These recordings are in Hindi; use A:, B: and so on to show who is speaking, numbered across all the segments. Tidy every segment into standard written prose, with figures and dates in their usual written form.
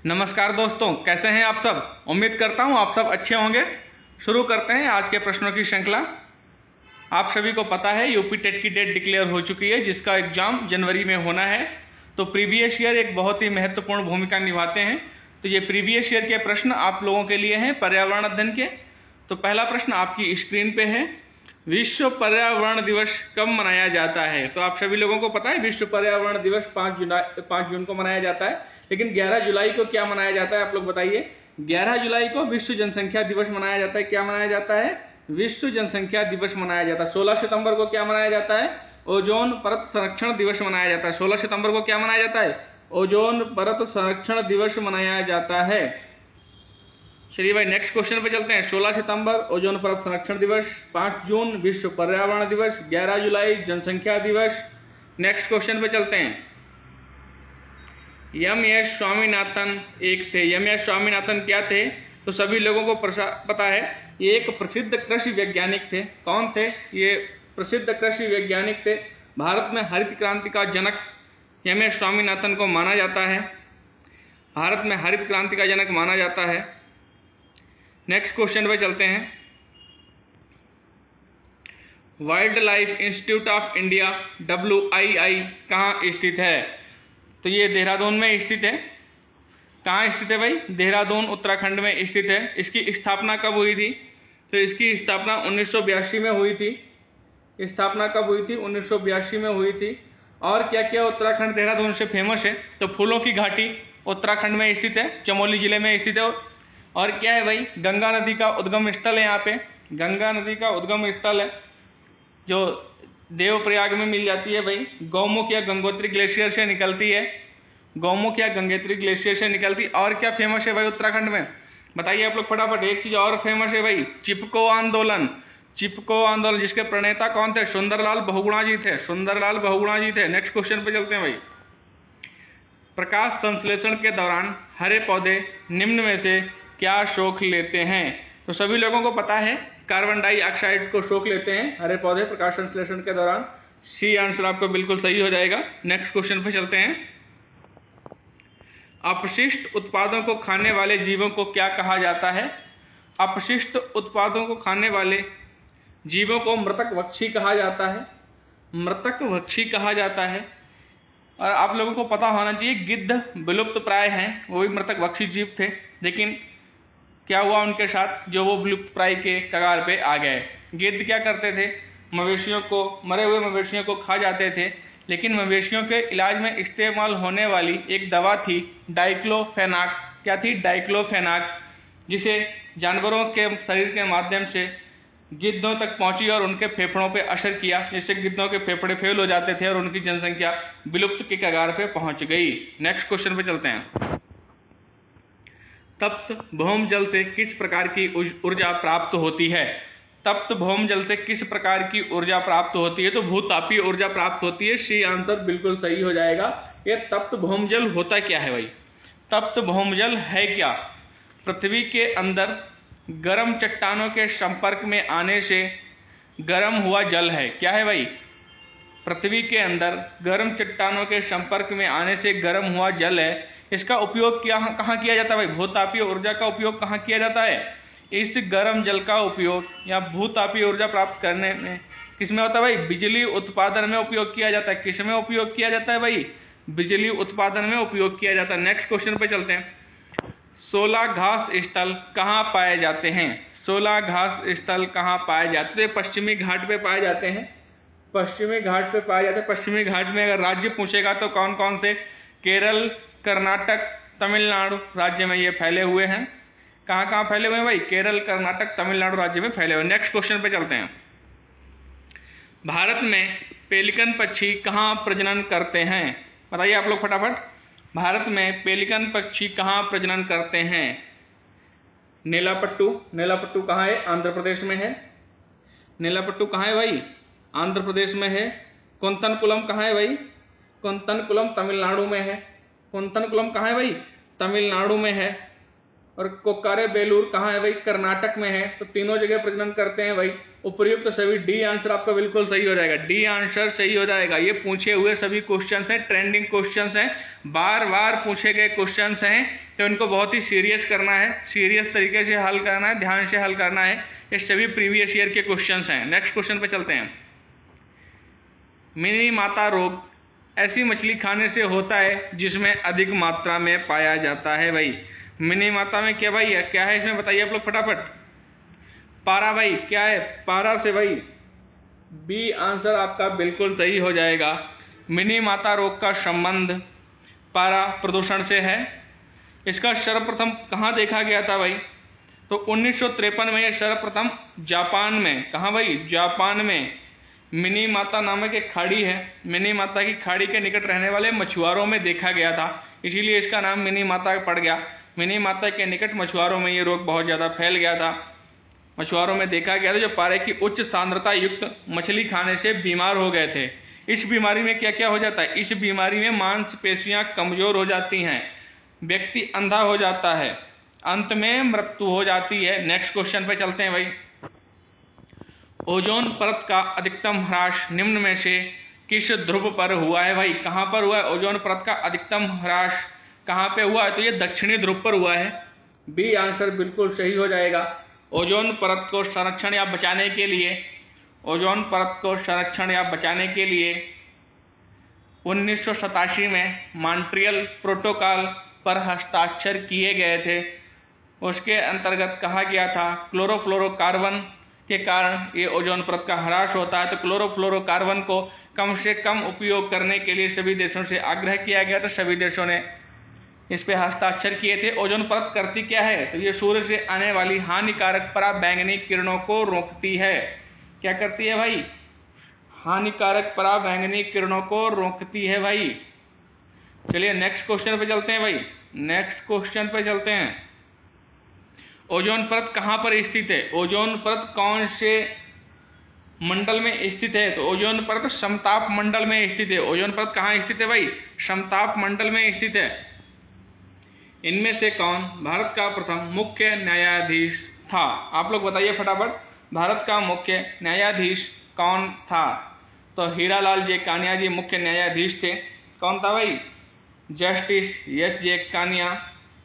A: नमस्कार दोस्तों, कैसे हैं आप सब। उम्मीद करता हूं आप सब अच्छे होंगे। शुरू करते हैं आज के प्रश्नों की श्रृंखला। आप सभी को पता है यूपी टेट की डेट डिक्लेयर हो चुकी है, जिसका एग्जाम जनवरी में होना है। तो प्रीवियस ईयर एक बहुत ही महत्वपूर्ण भूमिका निभाते हैं। तो ये प्रीवियस ईयर के प्रश्न आप लोगों के लिए हैं पर्यावरण अध्ययन के। तो पहला प्रश्न आपकी स्क्रीन पे है, विश्व पर्यावरण दिवस कब मनाया जाता है। तो आप सभी लोगों को पता है विश्व पर्यावरण दिवस 5 जून को मनाया जाता है, लेकिन 11 जुलाई को क्या मनाया जाता है आप लोग बताइए। 11 जुलाई को विश्व जनसंख्या दिवस मनाया जाता है। क्या मनाया जाता है? विश्व जनसंख्या दिवस मनाया जाता है। 16 सितंबर को क्या मनाया जाता है? ओजोन परत संरक्षण दिवस मनाया जाता है। 16 सितंबर को क्या मनाया जाता है? ओजोन परत संरक्षण दिवस मनाया जाता है। चलिए भाई नेक्स्ट क्वेश्चन पे चलते हैं। 16 सितंबर ओजोन परत संरक्षण दिवस, 5 जून विश्व पर्यावरण दिवस, 11 जुलाई जनसंख्या दिवस। नेक्स्ट क्वेश्चन पे चलते हैं। एम.एस. स्वामीनाथन एक थे। एम.एस. स्वामीनाथन क्या थे? तो सभी लोगों को पता है, ये एक प्रसिद्ध कृषि वैज्ञानिक थे। कौन थे? ये प्रसिद्ध कृषि वैज्ञानिक थे। भारत में हरित क्रांति का जनक एम.एस. स्वामीनाथन को माना जाता है। भारत में हरित क्रांति का जनक माना जाता है। नेक्स्ट क्वेश्चन पे चलते हैं। Wild life institute of India WII कहाँ स्थित है? तो ये देहरादून में स्थित है। कहाँ स्थित है भाई? देहरादून उत्तराखंड में स्थित है। इसकी स्थापना कब हुई थी? तो इसकी स्थापना 1982 में हुई थी। स्थापना कब हुई थी? 1982 में हुई थी। और क्या क्या उत्तराखंड देहरादून से फेमस है? तो फूलों की घाटी उत्तराखंड में स्थित है, चमोली जिले में स्थित है। और क्या है भाई? गंगा नदी का उद्गम स्थल है। यहाँ पे गंगा नदी का उद्गम स्थल है जो देवप्रयाग में मिल जाती है भाई। गौमुख या गंगोत्री ग्लेशियर से निकलती है। गौमुख या गंगोत्री ग्लेशियर से निकलती। और क्या फेमस है भाई उत्तराखंड में? बताइए आप लोग फटाफट। एक चीज और फेमस है भाई, चिपको आंदोलन। चिपको आंदोलन जिसके प्रणेता कौन थे? सुंदरलाल बहुगुणा जी थे। सुंदरलाल बहुगुणा जी थे। नेक्स्ट क्वेश्चन पे चलते हैं भाई। प्रकाश संश्लेषण के दौरान हरे पौधे निम्न में से क्या सोख लेते हैं? तो सभी लोगों को पता है कार्बन डाइऑक्साइड को सोख लेते हैं हरे पौधे प्रकाश संश्लेषण के दौरान। सी आंसर आपको बिल्कुल सही हो जाएगा। नेक्स्ट क्वेश्चन पे चलते हैं। अपशिष्ट उत्पादों को खाने वाले जीवों को क्या कहा जाता है? अपशिष्ट उत्पादों को खाने वाले जीवों को मृतकभक्षी कहा जाता है। मृतकभक्षी कहा जाता है। और आप लोगों को पता होना चाहिए गिद्ध विलुप्त प्राय हैं, वो भी मृतकभक्षी जीव थे। लेकिन क्या हुआ उनके साथ? जो वो विलुप्त प्राय के कगार पे आ गए। गिद्ध क्या करते थे? मवेशियों को, मरे हुए मवेशियों को खा जाते थे। लेकिन मवेशियों के इलाज में इस्तेमाल होने वाली एक दवा थी डाइक्लोफेनाक। क्या थी? डाइक्लोफेनाक, जिसे जानवरों के शरीर के माध्यम से गिद्धों तक पहुंची और उनके फेफड़ों पे असर किया, जिससे गिद्धों के फेफड़े फेल हो जाते थे और उनकी जनसंख्या विलुप्त के कगार पे पहुंच गई। नेक्स्ट क्वेश्चन पे चलते हैं। तप्त भौम जल से किस प्रकार की ऊर्जा प्राप्त होती है? तप्त भौम जल से किस प्रकार की ऊर्जा प्राप्त होती है? तो भूतापीय ऊर्जा प्राप्त होती है। सी आंसर बिल्कुल सही हो जाएगा। ये तप्त भौम जल होता क्या है भाई? तप्त भौम जल है क्या? पृथ्वी के अंदर गर्म चट्टानों के संपर्क में आने से गर्म हुआ जल है। क्या है भाई? पृथ्वी के अंदर गर्म चट्टानों के संपर्क में आने से गर्म हुआ जल है। इसका उपयोग कहाँ किया जाता है भाई? भूतापीय ऊर्जा का उपयोग कहाँ किया जाता है? इस गर्म जल का उपयोग या भूतापीय ऊर्जा प्राप्त करने में किसमें होता है भाई? बिजली उत्पादन में उपयोग किया जाता है। किसमें उपयोग किया जाता है भाई? बिजली उत्पादन में उपयोग किया जाता है। नेक्स्ट क्वेश्चन पे चलते हैं। 16 घास स्थल कहाँ पाए जाते हैं? 16 घास स्थल कहाँ पाए जाते हैं? पश्चिमी घाट पे पाए जाते हैं। पश्चिमी घाट पे पाए जाते हैं। पश्चिमी घाट में अगर राज्य पूछेगा तो कौन कौन से? केरल, कर्नाटक, तमिलनाडु राज्य में ये फैले हुए हैं। कहाँ कहाँ फैले हुए हैं भाई? केरल, कर्नाटक, तमिलनाडु राज्य में फैले हुए। नेक्स्ट क्वेश्चन पे चलते हैं। भारत में पेलिकन पक्षी कहाँ प्रजनन करते हैं? बताइए आप लोग फटाफट। भारत में पेलिकन पक्षी कहाँ प्रजनन करते हैं? नेलापट्टू। नेलापट्टू कहाँ है? आंध्र प्रदेश में है। नेलापट्टू कहाँ है भाई? आंध्र प्रदेश में है। कुंतनकुलम कहाँ है भाई? कुंतनकुलम तमिलनाडु में है। कुंतनकुलम कहाँ है भाई? तमिलनाडु में है। और कोक्कारे बेलूर कहाँ है भाई? कर्नाटक में है। तो तीनों जगह प्रजनन करते हैं भाई। उपर्युक्त तो सभी डी आंसर आपका बिल्कुल सही हो जाएगा, डी आंसर सही हो जाएगा। ये पूछे हुए सभी क्वेश्चंस हैं, ट्रेंडिंग क्वेश्चंस हैं, बार बार पूछे गए क्वेश्चंस हैं, तो इनको बहुत ही सीरियस करना है, सीरियस तरीके से हल करना है, ध्यान से हल करना है। ये सभी प्रीवियस ईयर के क्वेश्चंस हैं। नेक्स्ट क्वेश्चन पे चलते हैं। मिनी माता रोग ऐसी मछली खाने से होता है जिसमें अधिक मात्रा में पाया जाता है भाई। मिनी माता में क्या भाई है, क्या है इसमें बताइए आप लोग फटाफट। पारा भाई, क्या है? पारा से भाई बी आंसर आपका बिल्कुल सही हो जाएगा। मिनी माता रोग का संबंध पारा प्रदूषण से है। इसका सर्वप्रथम कहाँ देखा गया था भाई? तो 1953 में यह सर्वप्रथम जापान में, कहाँ भाई? जापान में मिनी माता नामक एक खाड़ी है, मिनी माता की खाड़ी के निकट रहने वाले मछुआरों में देखा गया था, इसीलिए इसका नाम मिनी माता पड़ गया। मिनी माता के निकट मछुआरों में ये रोग बहुत ज़्यादा फैल गया था, मछुआरों में देखा गया था जो पारे की उच्च सांद्रता युक्त मछली खाने से बीमार हो गए थे। इस बीमारी में क्या क्या हो जाता है? इस बीमारी में मांसपेशियां कमजोर हो जाती हैं, व्यक्ति अंधा हो जाता है, अंत में मृत्यु हो जाती है। नेक्स्ट क्वेश्चन पे चलते हैं भाई। ओजोन परत का अधिकतम ह्रास निम्न में से किस ध्रुव पर हुआ है भाई? कहाँ पर हुआ है ओजोन परत का अधिकतम ह्रास? कहाँ पे हुआ है? तो ये दक्षिणी ध्रुव पर हुआ है। बी आंसर बिल्कुल सही हो जाएगा। ओजोन परत को संरक्षण या बचाने के लिए, ओजोन परत को संरक्षण या बचाने के लिए 1987 में मॉन्ट्रियल प्रोटोकॉल पर हस्ताक्षर किए गए थे। उसके अंतर्गत कहा गया था क्लोरोफ्लोरोकार्बन के कारण ये ओजोन परत का ह्रास होता है, तो क्लोरोफ्लोरोकार्बन को कम से कम उपयोग करने के लिए सभी देशों से आग्रह किया गया था। सभी देशों ने इस पे हस्ताक्षर किए थे। ओजोन परत करती क्या है? तो ये सूर्य से आने वाली हानिकारक पराबैंगनी किरणों को रोकती है। क्या करती है भाई? हानिकारक पराबैंगनी किरणों को रोकती है भाई। चलिए नेक्स्ट क्वेश्चन पे चलते हैं भाई। नेक्स्ट क्वेश्चन पे चलते हैं। ओजोन परत कहाँ पर स्थित है? ओजोन परत कौन से मंडल में स्थित है? तो ओजोन परत समताप मंडल में स्थित है। ओजोन परत कहाँ स्थित है भाई? समताप मंडल में स्थित है। इनमें से कौन भारत का प्रथम मुख्य न्यायाधीश था? आप लोग बताइए फटाफट, भारत का मुख्य न्यायाधीश कौन था? तो हीरालाल जे कानिया जी मुख्य न्यायाधीश थे। कौन था भाई? Justice S J Kania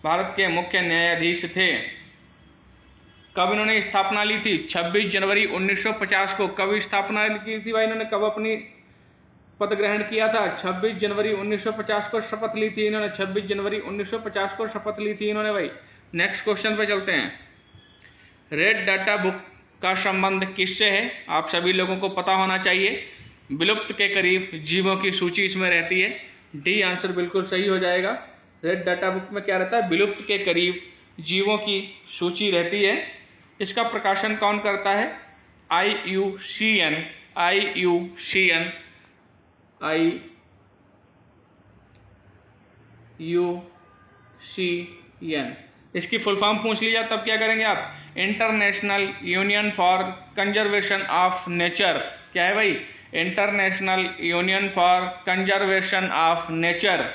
A: Bharat के मुख्य न्यायाधीश थे। कब इन्होंने स्थापना ली थी? 26 जनवरी 1950 को। कब स्थापना की थी भाई इन्होंने? कब अपनी पद ग्रहण किया था? 26 जनवरी 1950 को शपथ ली थी इन्होंने। 26 जनवरी 1950 को शपथ ली थी इन्होंने भाई। नेक्स्ट क्वेश्चन पे चलते हैं। रेड डाटा बुक का संबंध किससे है? आप सभी लोगों को पता होना चाहिए। विलुप्त के करीब जीवों की सूची इसमें रहती है। डी आंसर बिल्कुल सही हो जाएगा। रेड डाटा बुक में क्या रहता है? विलुप्त के करीब जीवों की सूची रहती है। इसका प्रकाशन कौन करता है? IUCN। इसकी फुल फॉर्म पूछ लीजिए तब क्या करेंगे आप? International union for conservation of nature. क्या है भाई? International union for conservation of nature.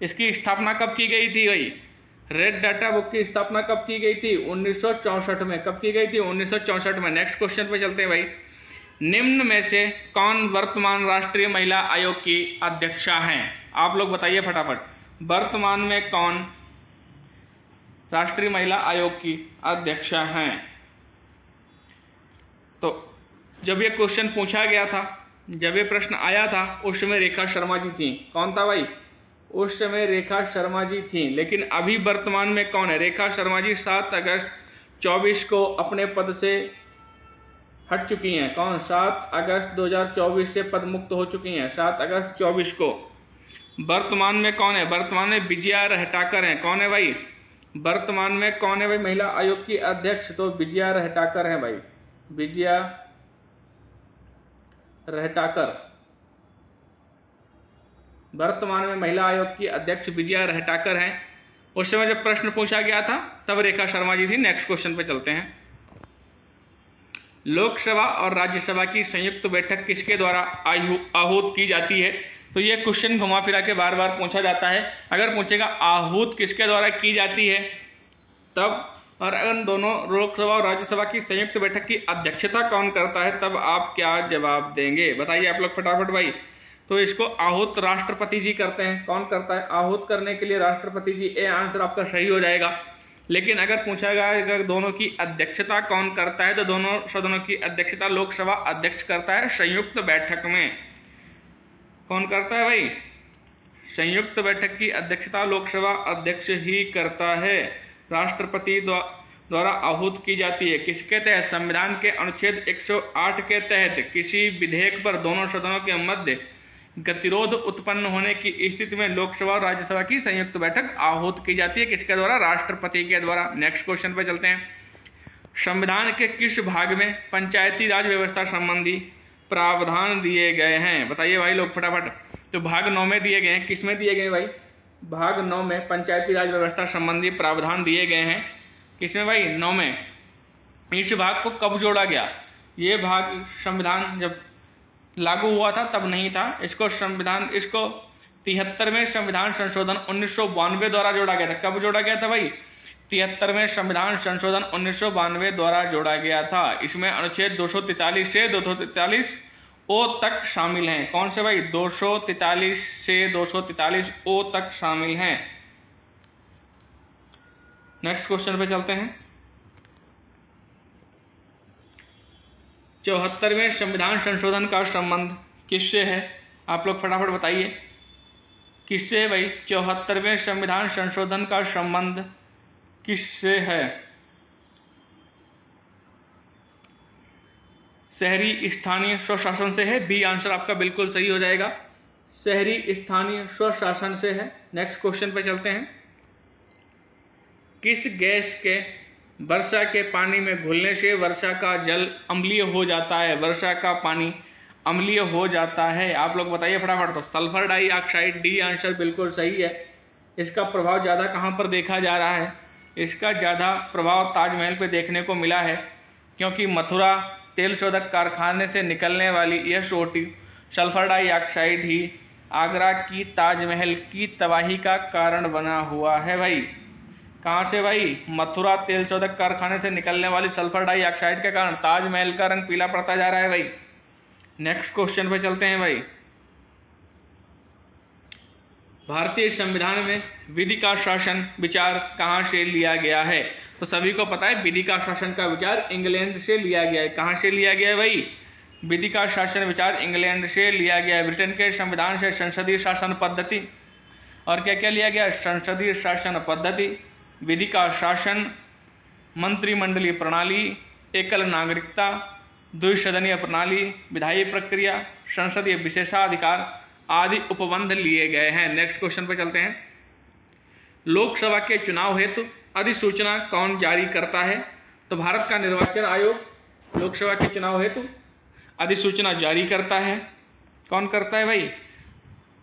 A: इसकी स्थापना कब की गई थी भाई? रेड डाटा बुक की स्थापना कब की गई थी? 1964 में। कब की गई थी? 1964 में। नेक्स्ट क्वेश्चन पे चलते हैं भाई। निम्न में से कौन वर्तमान राष्ट्रीय महिला आयोग की अध्यक्षा हैं? आप लोग बताइए फटाफट, वर्तमान में कौन राष्ट्रीय महिला आयोग की अध्यक्षा हैं? तो जब ये क्वेश्चन पूछा गया था, जब ये प्रश्न आया था, उस समय रेखा शर्मा जी थी। कौन था भाई? उस समय रेखा शर्मा जी थी। लेकिन अभी वर्तमान में कौन है? रेखा शर्मा जी 7 अगस्त 24 को अपने पद से हट चुकी हैं। कौन? 7 अगस्त 2024 से पद मुक्त हो चुकी हैं, 7 अगस्त 24 को। वर्तमान में कौन है? वर्तमान में विजया रहटाकर हैं। कौन है भाई? वर्तमान में कौन है भाई महिला आयोग की अध्यक्ष? तो विजया रहटाकर हैं भाई, विजया रहटाकर। वर्तमान में महिला आयोग की अध्यक्ष विजया रहटाकर हैं। उस समय जब प्रश्न पूछा गया था तब रेखा शर्मा जी थी। नेक्स्ट क्वेश्चन पे चलते हैं। लोकसभा और राज्यसभा की संयुक्त बैठक किसके द्वारा आहूत की जाती है? तो ये क्वेश्चन घुमा फिरा के बार बार पूछा जाता है। अगर पूछेगा आहूत किसके द्वारा की जाती है, तब और अगर दोनों लोकसभा और राज्यसभा की संयुक्त बैठक की अध्यक्षता कौन करता है, तब आप क्या जवाब देंगे? बताइए आप लोग फटाफट भाई। तो इसको आहूत राष्ट्रपति जी करते हैं। कौन करता है? आहूत करने के लिए राष्ट्रपति जी। ए आंसर आपका सही हो जाएगा। लेकिन अगर पूछा गया अगर दोनों की अध्यक्षता कौन करता है, तो दोनों सदनों की अध्यक्षता लोकसभा अध्यक्ष करता है संयुक्त बैठक में। कौन करता है भाई? संयुक्त बैठक की अध्यक्षता लोकसभा अध्यक्ष ही करता है। राष्ट्रपति द्वारा आहूत की जाती है। किसके तहत? संविधान के अनुच्छेद 108 के तहत किसी विधेयक पर दोनों सदनों के मध्य गतिरोध उत्पन्न होने की स्थिति में लोकसभा और राज्यसभा की संयुक्त बैठक आहूत की जाती है। किसके द्वारा? राष्ट्रपति के द्वारा। नेक्स्ट क्वेश्चन पे चलते हैं। संविधान के किस भाग में पंचायती राज व्यवस्था संबंधी प्रावधान दिए गए हैं? बताइए भाई लोग फटाफट। तो भाग 9 में दिए गए हैं। किस में दिए गए भाई? भाग 9 में पंचायती राज व्यवस्था संबंधी प्रावधान दिए गए हैं। किसमें भाई? 9 में। इस भाग को कब जोड़ा गया? ये भाग संविधान जब लागू हुआ था तब नहीं था। इसको 73वें संविधान संशोधन 1992 द्वारा जोड़ा गया था। कब जोड़ा गया था भाई? 73वें संविधान संशोधन 1992 द्वारा जोड़ा गया था। इसमें अनुच्छेद 243 से 243 ओ तक शामिल हैं। कौन से भाई? 243 से 243 ओ तक शामिल हैं। नेक्स्ट क्वेश्चन पे चलते हैं। 74वें संविधान संशोधन का संबंध किससे है? आप लोग फटाफट बताइए किससे है भाई? 74वें संविधान संशोधन का संबंध किससे है? शहरी स्थानीय स्वशासन से है। बी आंसर आपका बिल्कुल सही हो जाएगा। शहरी स्थानीय स्वशासन से है। नेक्स्ट क्वेश्चन पे चलते हैं। किस गैस के वर्षा के पानी में घुलने से वर्षा का जल अम्लीय हो जाता है? वर्षा का पानी अम्लीय हो जाता है। आप लोग बताइए फटाफट। तो सल्फर डाइऑक्साइड। डी आंसर बिल्कुल सही है। इसका प्रभाव ज़्यादा कहाँ पर देखा जा रहा है? इसका ज़्यादा प्रभाव ताजमहल पे देखने को मिला है, क्योंकि मथुरा तेल शोधक कारखाने से निकलने वाली यह छोटी सल्फर डाइऑक्साइड ही आगरा की ताजमहल की तबाही का कारण बना हुआ है भाई। कहाँ से भाई? मथुरा तेल शोधक कारखाने से निकलने वाली सल्फर डाइऑक्साइड के कारण ताजमहल का रंग पीला पड़ता जा रहा है भाई। नेक्स्ट क्वेश्चन पे चलते हैं भाई। भारतीय संविधान में विधि का शासन विचार कहाँ से लिया गया है? तो सभी को पता है विधि का शासन का विचार इंग्लैंड से लिया गया है। कहाँ से लिया गया है भाई? विधि का शासन विचार इंग्लैंड से लिया गया है। ब्रिटेन के संविधान से संसदीय शासन पद्धति और क्या क्या लिया गया? संसदीय शासन पद्धति, विधि का शासन, मंत्रिमंडलीय प्रणाली, एकल नागरिकता, द्विसदनीय प्रणाली, विधायी प्रक्रिया, संसदीय विशेषाधिकार आदि उपबंध लिए गए हैं। नेक्स्ट क्वेश्चन पे चलते हैं। लोकसभा के चुनाव हेतु अधिसूचना कौन जारी करता है? तो भारत का निर्वाचन आयोग लोकसभा के चुनाव हेतु अधिसूचना जारी करता है। कौन करता है भाई?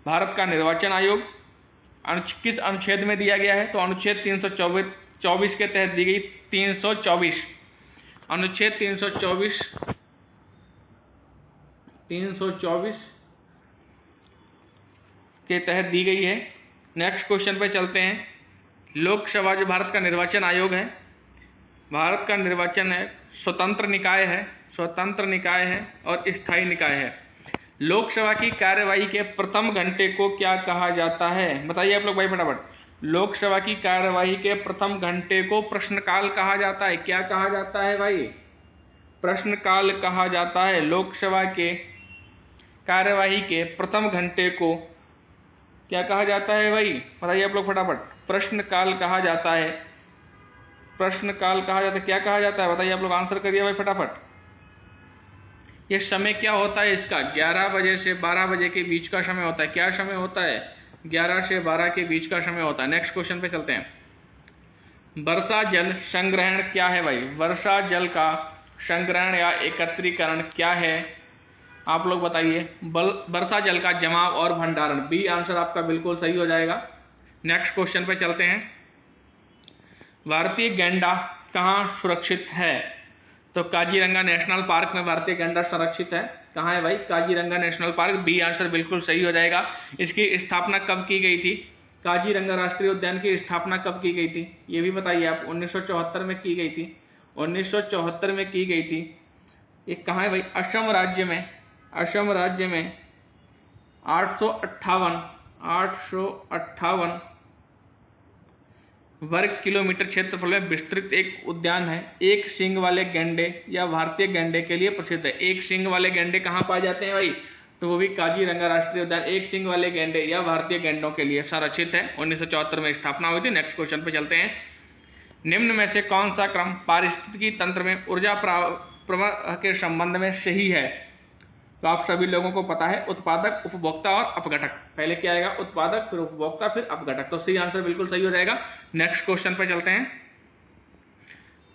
A: भारत का निर्वाचन आयोग। किस अनुच्छेद में दिया गया है? तो अनुच्छेद 324 के तहत दी गई। 324 अनुच्छेद 324 के तहत दी गई है। नेक्स्ट क्वेश्चन पे चलते हैं। लोकसभा जो भारत का निर्वाचन आयोग है, भारत का निर्वाचन है स्वतंत्र निकाय है, स्वतंत्र निकाय है और स्थायी निकाय है। लोकसभा की कार्यवाही के प्रथम घंटे को क्या कहा जाता है? बताइए आप लोग भाई फटाफट। लोकसभा की कार्यवाही के प्रथम घंटे को प्रश्नकाल कहा जाता है। क्या कहा जाता है भाई? प्रश्नकाल कहा जाता है। लोकसभा के कार्यवाही के प्रथम घंटे को क्या कहा जाता है भाई? बताइए आप लोग फटाफट। प्रश्नकाल कहा जाता है। प्रश्नकाल कहा जाता है। क्या कहा जाता है? बताइए आप लोग, आंसर करिए भाई फटाफट। ये समय क्या होता है इसका? 11 बजे से 12 बजे के बीच का समय होता है। क्या समय होता है? 11 से 12 के बीच का समय होता है। नेक्स्ट क्वेश्चन पे चलते हैं। वर्षा जल संग्रहण क्या है भाई? वर्षा जल का संग्रहण या एकत्रीकरण क्या है? आप लोग बताइए। वर्षा जल का जमाव और भंडारण। बी आंसर आपका बिल्कुल सही हो जाएगा। नेक्स्ट क्वेश्चन पे चलते हैं। भारतीय गैंडा कहाँ सुरक्षित है? तो काजीरंगा नेशनल पार्क में भारतीय गैंडा सुरक्षित है। कहाँ है भाई? Kaziranga national park. B answer बिल्कुल सही हो जाएगा। इसकी स्थापना कब की गई थी? काजीरंगा राष्ट्रीय उद्यान की स्थापना कब की गई थी, ये भी बताइए आप। 1974 में की गई थी, 1974 में की गई थी। ये कहाँ है भाई, असम राज्य में, असम राज्य में 858 वर्ग किलोमीटर क्षेत्रफल में विस्तृत एक उद्यान है। एक सींग वाले गैंडे या भारतीय गैंडे के लिए प्रसिद्ध है। एक सींग वाले गैंडे कहाँ पाए जाते हैं भाई, तो वो भी काजीरंगा राष्ट्रीय उद्यान एक सींग वाले गैंडे या भारतीय गैंडों के लिए संरक्षित है। 1974 में स्थापना हुई थी। नेक्स्ट क्वेश्चन पे चलते हैं। निम्न में से कौन सा क्रम पारिस्थितिकी तंत्र में ऊर्जा प्रवाह के संबंध में सही है, तो आप सभी लोगों को पता है उत्पादक, उपभोक्ता और अपघटक। पहले क्या आएगा, उत्पादक, फिर उपभोक्ता, फिर अपघटक। तो सही आंसर बिल्कुल सही हो जाएगा। नेक्स्ट क्वेश्चन पे चलते हैं।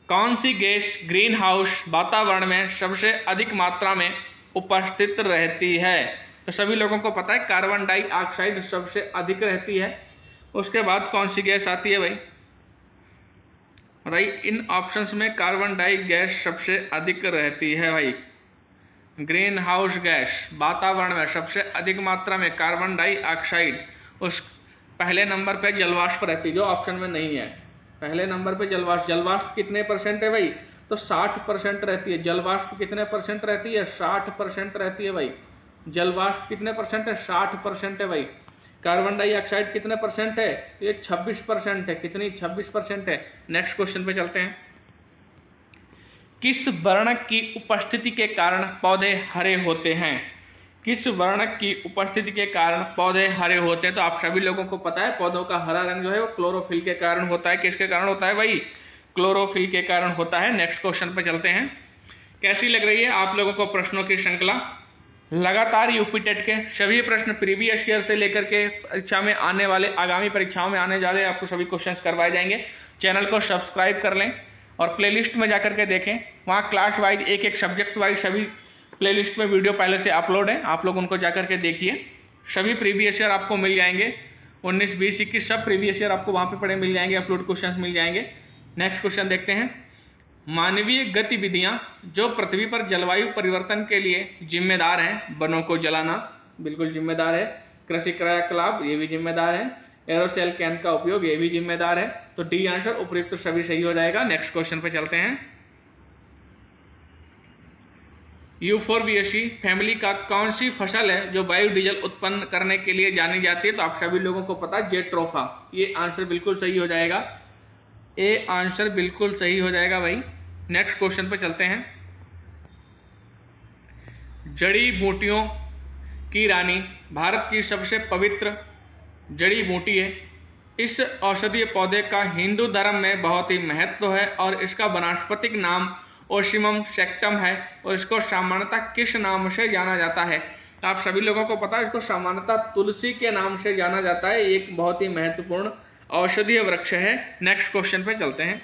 A: कौन सी गैस ग्रीन हाउस वातावरण में सबसे अधिक मात्रा में उपस्थित रहती है, तो सभी लोगों को पता है कार्बन डाइऑक्साइड सबसे अधिक रहती है। उसके बाद कौन सी गैस आती है भाई, इन ऑप्शंस में कार्बन डाई गैस सबसे अधिक रहती है भाई। ग्रीन हाउस गैस वातावरण में सबसे अधिक मात्रा में कार्बन डाइऑक्साइड, उस पहले नंबर पे जलवाष्प रहती है, जो ऑप्शन में नहीं है। पहले नंबर पे जलवाष्प, जलवाष्प कितने परसेंट है भाई, तो 60% रहती है। जलवाष्प कितने परसेंट रहती है, 60% रहती है भाई। जलवाष्प कितने परसेंट है, 60% है भाई। कार्बन डाइऑक्साइड कितने परसेंट है, ये 26% है। कितनी, 26% है। नेक्स्ट क्वेश्चन पे चलते हैं। किस वर्णक की उपस्थिति के कारण पौधे हरे होते हैं, किस वर्णक की उपस्थिति के कारण पौधे हरे होते हैं, तो आप सभी लोगों को पता है पौधों का हरा रंग जो है वो क्लोरोफिल के कारण होता है। किसके कारण होता है भाई, क्लोरोफिल के कारण होता है। नेक्स्ट क्वेश्चन पे चलते हैं। कैसी लग रही है आप लोगों को प्रश्नों की श्रृंखला। लगातार यूपी टेट के सभी प्रश्न प्रीवियस ईयर से लेकर के परीक्षा में आने वाले, आगामी परीक्षाओं में आने जा रहे आपको सभी क्वेश्चंस करवाए जाएंगे। चैनल को सब्सक्राइब कर लें और प्लेलिस्ट में जाकर के देखें, वहाँ क्लास वाइज एक एक सब्जेक्ट वाइज सभी प्लेलिस्ट में वीडियो पहले से अपलोड है, आप लोग उनको जाकर के देखिए। सभी प्रीवियस ईयर आपको मिल जाएंगे, 19, 20, 21 सब प्रीवियस ईयर आपको वहाँ पे पढ़े मिल जाएंगे, अपलोड क्वेश्चन मिल जाएंगे। नेक्स्ट क्वेश्चन देखते हैं। मानवीय गतिविधियाँ जो पृथ्वी पर जलवायु परिवर्तन के लिए जिम्मेदार हैं, वनों को जलाना बिल्कुल जिम्मेदार है, कृषि क्रियाकलाप ये भी जिम्मेदार है, एरोसेल कैन का उपयोग ये भी जिम्मेदार है। तो डी आंसर उपयुक्त तो सभी सही हो जाएगा। नेक्स्ट क्वेश्चन पे चलते हैं। यूफोर्बिएसी फैमिली का कौन सी फसल है जो बायोडीजल उत्पन्न करने के लिए जानी जाती है, तो आप सभी लोगों को पता है जेट्रोफा। ये आंसर बिल्कुल सही हो जाएगा, ए आंसर बिल्कुल सही हो जाएगा भाई। नेक्स्ट क्वेश्चन पे चलते हैं। जड़ी बूटियों की रानी भारत की सबसे पवित्र जड़ी बूटी है। इस औषधीय पौधे का हिंदू धर्म में बहुत ही महत्व है और इसका वानस्पतिक नाम ओसिमम सेक्टम है और इसको सामान्यतः किस नाम से जाना जाता है, तो आप सभी लोगों को पता है इसको सामान्यतः तुलसी के नाम से जाना जाता है। एक बहुत ही महत्वपूर्ण औषधीय वृक्ष है। नेक्स्ट क्वेश्चन पे चलते हैं।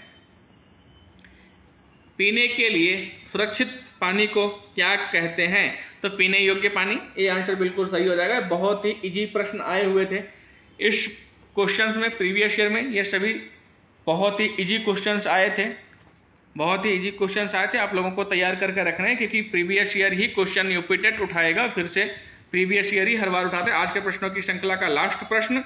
A: पीने के लिए सुरक्षित पानी को क्या कहते हैं, तो पीने योग्य पानी, ये आंसर बिल्कुल सही हो जाएगा। बहुत ही इजी प्रश्न आए हुए थे इस क्वेश्चंस में, प्रीवियस ईयर में ये सभी बहुत ही इजी क्वेश्चंस आए थे, बहुत ही इजी क्वेश्चंस आए थे। आप लोगों को तैयार करके रखना है क्योंकि प्रीवियस ईयर ही क्वेश्चन यूपी टेट उठाएगा, फिर से प्रीवियस ईयर ही हर बार उठाते हैं। आज के प्रश्नों की श्रृंखला का लास्ट प्रश्न।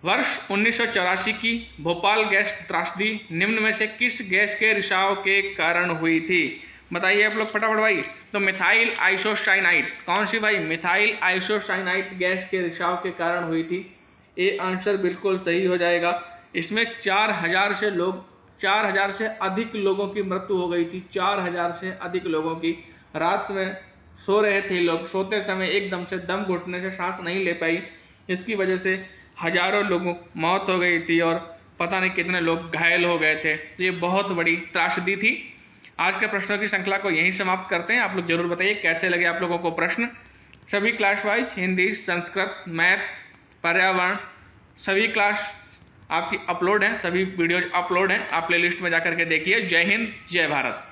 A: वर्ष 1984 की भोपाल गैस त्रासदी निम्न में से किस गैस के रिसाव के कारण हुई थी, बताइए आप लोग फटाफट भाई। तो मिथाइल आइसोसाइनाइड, कौन सी भाई, मिथाइल आइसोसाइनाइड गैस के रिसाव के कारण हुई थी। ये आंसर बिल्कुल सही हो जाएगा। इसमें 4000 से अधिक लोगों की मृत्यु हो गई थी। 4000 से अधिक लोगों की, रात में सो रहे थे लोग, सोते समय एकदम से दम घुटने से सांस नहीं ले पाई, इसकी वजह से हजारों लोगों मौत हो गई थी और पता नहीं कितने लोग घायल हो गए थे। तो ये बहुत बड़ी त्रासदी थी। आज के प्रश्नों की श्रृंखला को यहीं समाप्त करते हैं। आप लोग जरूर बताइए कैसे लगे आप लोगों को प्रश्न। सभी class wise Hindi, Sanskrit, math, पर्यावरण सभी क्लास आपकी अपलोड है, सभी वीडियोज अपलोड हैं, आप प्लेलिस्ट में जाकर के देखिए। जय हिंद, जय भारत।